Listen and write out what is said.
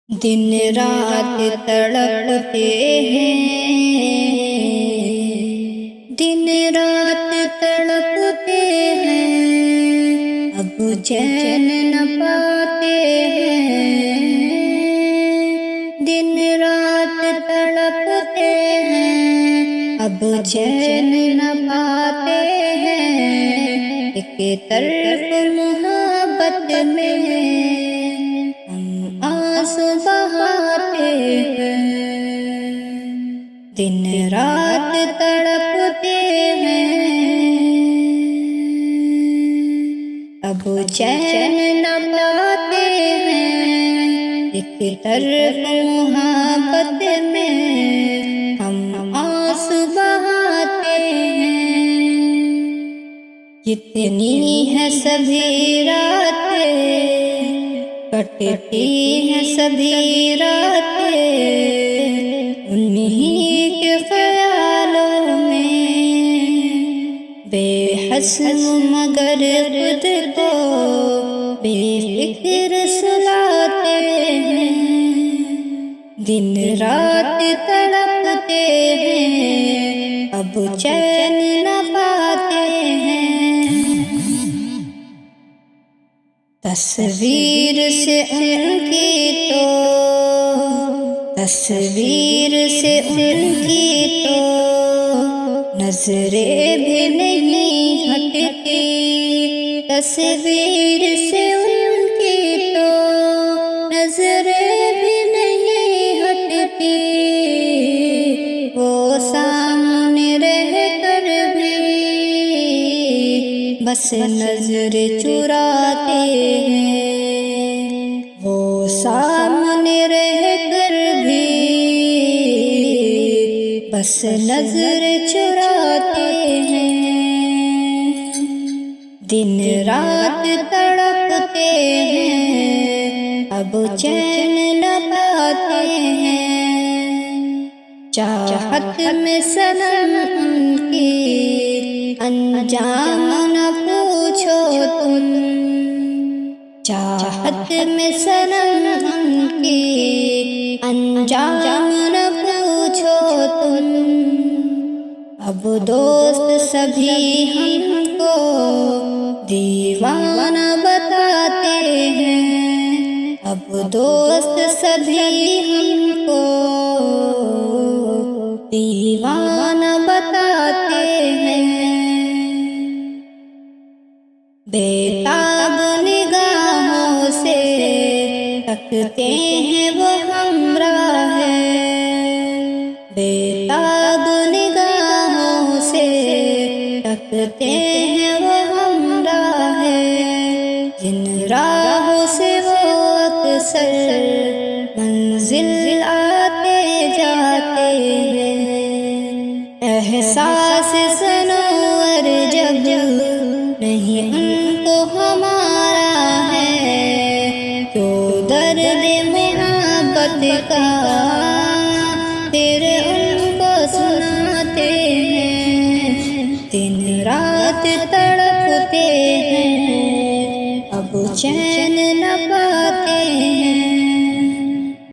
دن رات تڑپتے ہیں، دن رات تڑپتے ہیں، اب چین نہ پاتے ہیں، دن رات تڑپتے ہیں، اب چین نہ پاتے ہیں، ایک طرف محبت میں آنسو بہاتے ہیں، دن رات تڑپتے ہیں، اب چین نہ پاتے ہیں، ایک طرف محبت میں ہم آنسو بہاتے ہیں، کتنی ہے سبھی راتیں کٹتی ہیں، سبھی راتیں انہی کے خیالوں میں، بے حسن مگر خود کو بے فکر سلاتے ہیں، دن رات تڑپتے ہیں، اب چین نہ پاتے ہیں، تصویر سے ان کی تو تصویر سے ان کی تو نظریں بھی نہیں ہٹتی، تصویر سے ان کی تو نظریں بھی نہیں ہٹتی، وہ سامنے رہ کر بھی بس نظر چراتے ہیں، وہ سامنے رہ کر بھی بس نظر چراتے ہیں، دن رات تڑپتے ہیں، اب چین نہ پاتے ہیں، چاہت میں صنم ان کی انجام نہ پوچھو تم، چاہت میں صنم ان کی انجام نہ پوچھو تم، اب دوست سبھی ہم کو دیوانہ بتاتے ہیں، اب دوست سبھی ہم کو دیوانہ بتاتے ہیں، بے تاب نگاہوں سے تکتے ہیں وہ ہمراہ ہے، بے تاب نگاہوں سے تکتے ہیں وہ ہمراہ ہے، جن راہوں سے وہ اکثر منزل آتے جاتے ہیں، احساس سنور جب نہیں ان کو ہمارا ہے، تو درد محبت کا پھر ان کو سناتے ہیں، دن رات تڑپتے ہیں، اب چین نہ پاتے